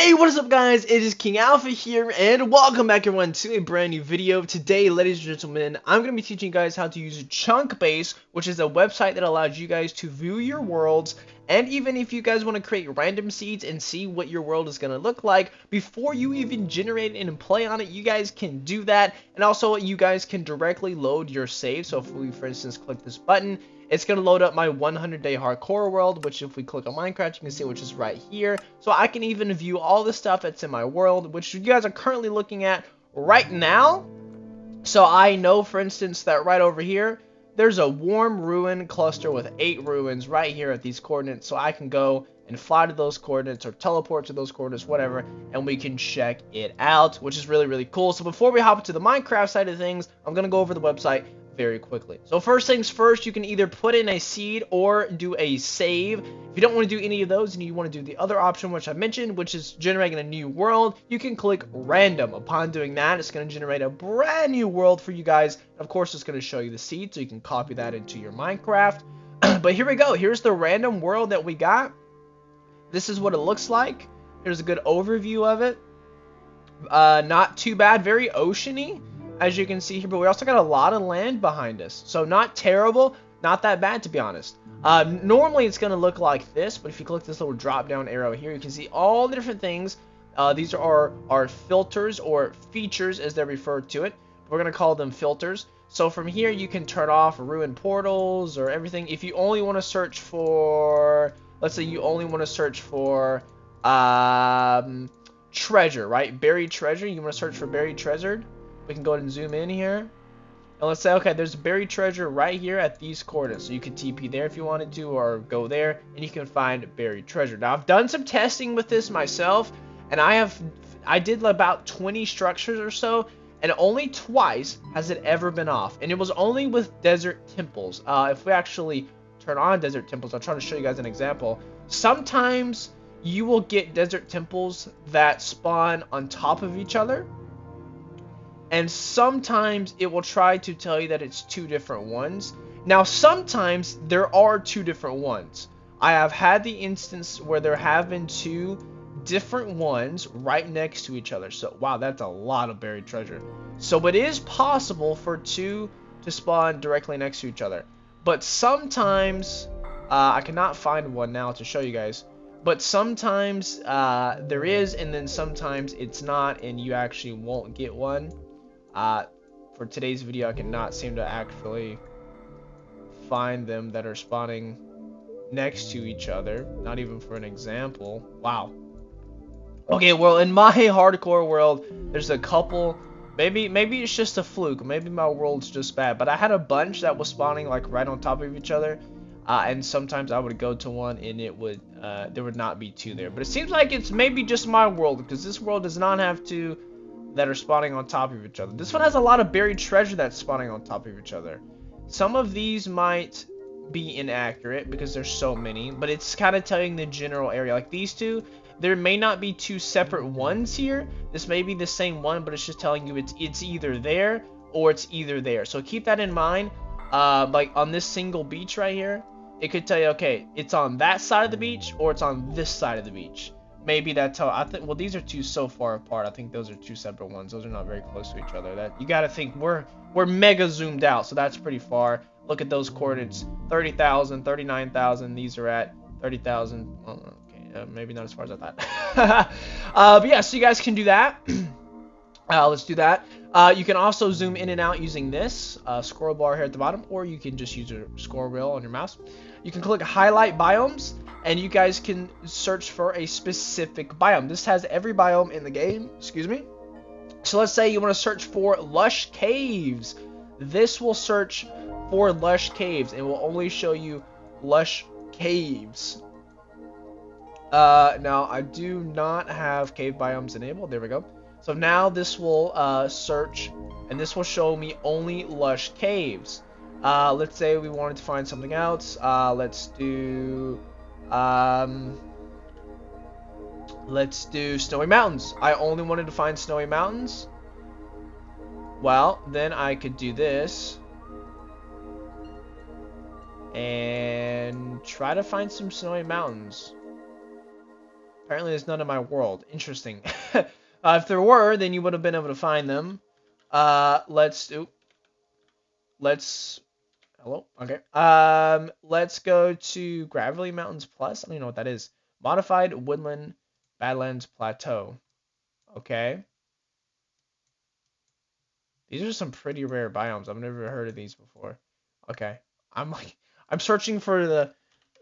Hey, what is up guys? It is King Alpha here and welcome back everyone to a brand new video. Today, ladies and gentlemen, I'm going to be teaching you guys how to use Chunkbase, which is a website that allows you guys to view your worlds, and even if you guys want to create random seeds and see what your world is going to look like before you even generate it and play on it, you guys can do that. And also you guys can directly load your save. So if we, for instance, click this button, it's going to load up my 100-day hardcore world, which if we click on Minecraft, you can see which is right here. So I can even view all the stuff that's in my world, which you guys are currently looking at right now. So I know, for instance, that right over here, there's a warm ruin cluster with 8 ruins right here at these coordinates. So I can go and fly to those coordinates or teleport to those coordinates, whatever, and we can check it out, which is really, really cool. So before we hop into the Minecraft side of things, I'm going to go over the website very quickly. So first things first, you can either put in a seed or do a save. If you don't want to do any of those and you want to do the other option which I mentioned, which is generating a new world, you can click random. Upon doing that, it's going to generate a brand new world for you guys. Of course, it's going to show you the seed, so you can copy that into your Minecraft. But here we go. Here's the random world that we got. This is what it looks like. Here's a good overview of it. Not too bad, very oceany, as you can see here, but we also got a lot of land behind us. So not terrible, not that bad, to be honest. Normally it's going to look like this, but if you click this little drop down arrow here, you can see all the different things. These are our filters, or features as they're referred to it. We're going to call them filters. So from here you can turn off ruined portals or everything. If you only want to search for, let's say you only want to search for treasure, right? Buried treasure. You want to search for buried treasure. We can go ahead and zoom in here, and let's say, okay, there's buried treasure right here at these coordinates. So you could TP there if you wanted to, or go there, and you can find buried treasure. Now, I've done some testing with this myself, and I did about 20 structures or so, and only twice has it ever been off. And it was only with desert temples. If we actually turn on desert temples, I'll try to show you guys an example. Sometimes you will get desert temples that spawn on top of each other, and sometimes it will try to tell you that it's 2 different ones. Now, sometimes there are 2 different ones. I have had the instance where there have been 2 different ones right next to each other. So, wow, that's a lot of buried treasure. So, it is possible for 2 to spawn directly next to each other. But sometimes, I cannot find one now to show you guys. But sometimes there is, and then sometimes it's not, and you actually won't get one. For today's video, I cannot seem to actually find them that are spawning next to each other. Not even for an example. Wow. Okay, well, in my hardcore world, there's a couple. Maybe it's just a fluke. Maybe my world's just bad. But I had a bunch that was spawning like right on top of each other. And sometimes I would go to one and it would there would not be 2 there. But it seems like it's maybe just my world, because this world does not have 2 that are spawning on top of each other. This one has a lot of buried treasure that's spawning on top of each other. Some of these might be inaccurate because there's so many, but it's kind of telling the general area. Like these 2, there may not be 2 separate ones here. This may be the same one, but it's just telling you it's either there or it's either there. So keep that in mind. Like on this single beach right here, it could tell you, okay, it's on that side of the beach or it's on this side of the beach. Maybe that's how I think. Well, these are 2 so far apart. I think those are 2 separate ones. Those are not very close to each other. That you got to think we're mega zoomed out, so that's pretty far. Look at those coordinates: 30,000, 39,000. These are at 30,000. Okay, maybe not as far as I thought. But yeah, so you guys can do that. Let's do that. You can also zoom in and out using this scroll bar here at the bottom, or you can just use your scroll wheel on your mouse. You can click highlight biomes, and you guys can search for a specific biome. This has every biome in the game, excuse me. So let's say you want to search for lush caves. This will search for lush caves and will only show you lush caves. Now I do not have cave biomes enabled. There we go. So now this will search, and this will show me only lush caves. Let's say we wanted to find something else. Let's do snowy mountains. I only wanted to find snowy mountains. Well, then I could do this and try to find some snowy mountains. Apparently there's none in my world. Interesting. If there were, then you would have been able to find them. Let's hello. Okay. Let's go to Gravelly Mountains Plus. I don't even know what that is. Modified Woodland Badlands Plateau. Okay. These are some pretty rare biomes. I've never heard of these before. Okay. I'm searching for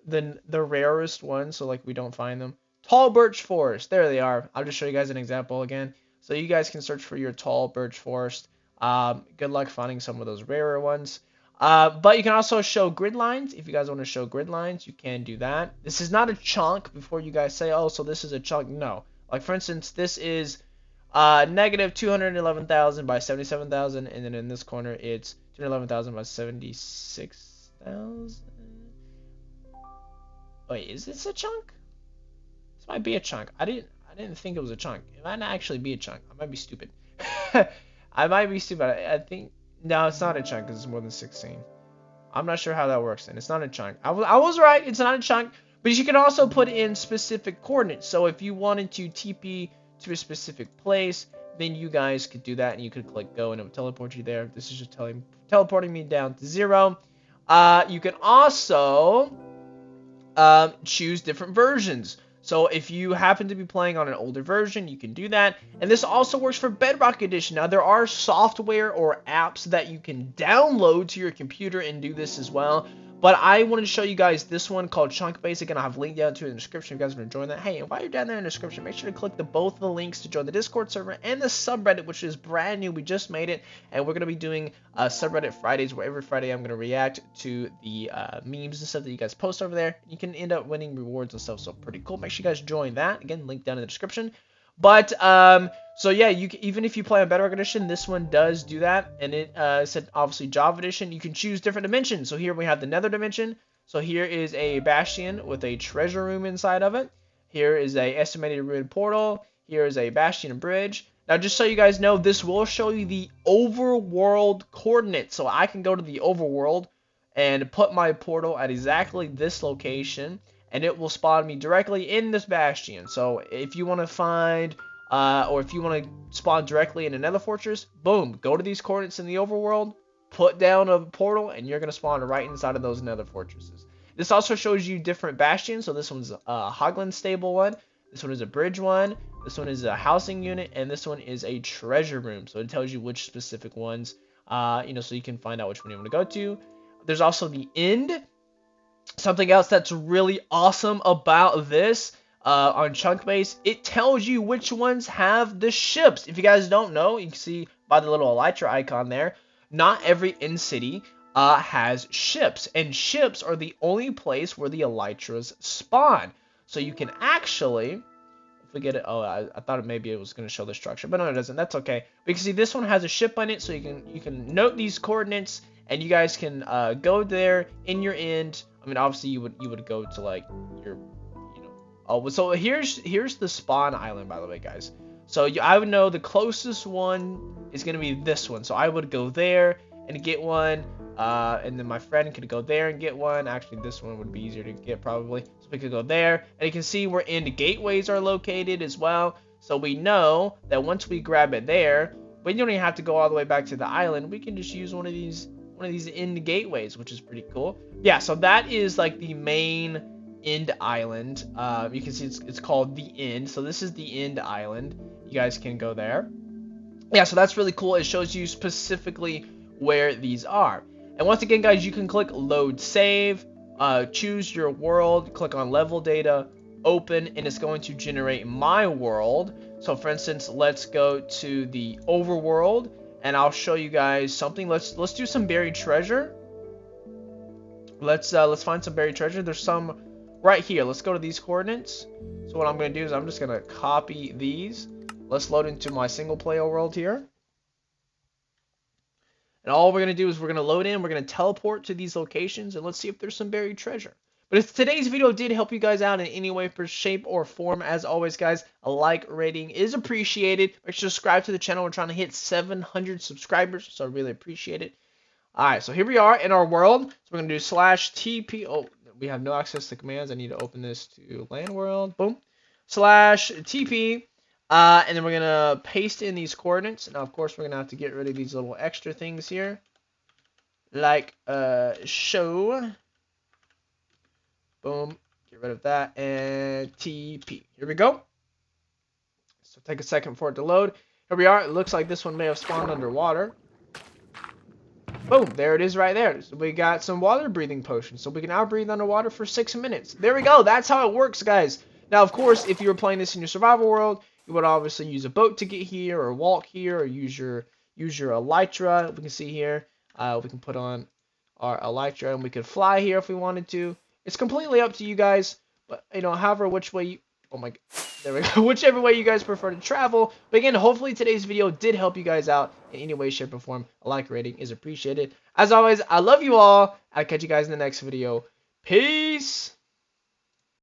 the rarest ones, so like we don't find them. Tall birch forest. There they are. I'll just show you guys an example again. So you guys can search for your tall birch forest. Good luck finding some of those rarer ones. But you can also show grid lines. If you guys want to show grid lines, you can do that. This is not a chunk before you guys say, oh, so this is a chunk. No. Like, for instance, this is negative 211,000 by 77,000. And then in this corner, it's 211,000 by 76,000. Wait, is this a chunk? This might be a chunk. I didn't think it was a chunk. It might not actually be a chunk. I might be stupid. I might be stupid. I think no, it's not a chunk because it's more than 16. I'm not sure how that works. And it's not a chunk. I was right. It's not a chunk. But you can also put in specific coordinates. So if you wanted to TP to a specific place, then you guys could do that, and you could click go, and it would teleport you there. This is just teleporting me down to 0. You can also choose different versions. So if you happen to be playing on an older version, you can do that. And this also works for Bedrock Edition. Now, there are software or apps that you can download to your computer and do this as well. But I wanted to show you guys this one called Chunk Basic, and I'll have linked down to it in the description if you guys want to join that. Hey, and while you're down there in the description, make sure to click both of the links to join the Discord server and the subreddit, which is brand new. We just made it, and we're going to be doing subreddit Fridays, where every Friday I'm going to react to the memes and stuff that you guys post over there. You can end up winning rewards and stuff, so pretty cool. Make sure you guys join that. Again, link down in the description. But so yeah, even if you play on Bedrock Edition, this one does do that, and it said obviously Java Edition. You can choose different dimensions. So here we have the Nether Dimension. So here is a bastion with a treasure room inside of it. Here is a estimated ruined portal. Here is a bastion and bridge. Now, just so you guys know, this will show you the overworld coordinates. So I can go to the overworld and put my portal at exactly this location, and it will spawn me directly in this bastion. So if you want to find, or if you want to spawn directly in another fortress, boom, go to these coordinates in the overworld, put down a portal, and you're going to spawn right inside of those nether fortresses. This also shows you different bastions. So this one's a Hogland stable one. This one is a bridge one. This one is a housing unit, and this one is a treasure room. So it tells you which specific ones, so you can find out which one you want to go to. There's also the end. Something else that's really awesome about this on Chunk Base, it tells you which ones have the ships. If you guys don't know, you can see by the little elytra icon there, not every end city has ships, and ships are the only place where the elytras spawn. So you can actually, if we get it, oh, I thought maybe it was going to show the structure, but no, it doesn't. That's okay. But you can see this one has a ship on it, so you can note these coordinates, and you guys can go there in your end. I mean, obviously you would go to like your, oh, so here's the spawn island, by the way, guys. So I would know the closest one is gonna be this one. So I would go there and get one, and then my friend could go there and get one. Actually, this one would be easier to get probably. So we could go there, and you can see where end gateways are located as well. So we know that once we grab it there, we don't even have to go all the way back to the island. We can just use one of these end gateways, which is pretty cool. Yeah, so that is like the main end island. You can see it's called the end. So this is the end island. You guys can go there. Yeah, so that's really cool. It shows you specifically where these are. And once again, guys, you can click load save, choose your world, click on level data, open, and it's going to generate my world. So for instance, let's go to the overworld, and I'll show you guys something. Let's do some buried treasure. Let's find some buried treasure. There's some right here. Let's go to these coordinates. So what I'm going to do is I'm just going to copy these. Let's load into my single player world here. And all we're going to do is we're going to load in. We're going to teleport to these locations, and let's see if there's some buried treasure. But if today's video did help you guys out in any way, shape, or form, as always, guys, a like rating is appreciated. Make sure to subscribe to the channel. We're trying to hit 700 subscribers, so I really appreciate it. Alright, so here we are in our world. So we're going to do /TP. Oh, we have no access to commands. I need to open this to land world. Boom. /TP. And then we're gonna paste in these coordinates. Now, of course, we're gonna have to get rid of these little extra things here, like show. Boom. Get rid of that and TP. Here we go. So take a second for it to load. Here we are. It looks like this one may have spawned underwater. Boom, there it is right there. So we got some water breathing potions. So we can now breathe underwater for 6 minutes. There we go. That's how it works, guys. Now, of course, if you were playing this in your survival world, you would obviously use a boat to get here, or walk here, or use your elytra. We can see here. We can put on our elytra, and we could fly here if we wanted to. It's completely up to you guys. But, you know, however, which way you... Oh, my God. There we go. Whichever way you guys prefer to travel. But again, hopefully today's video did help you guys out in any way, shape, or form. A like rating is appreciated. As always, I love you all. I'll catch you guys in the next video. Peace!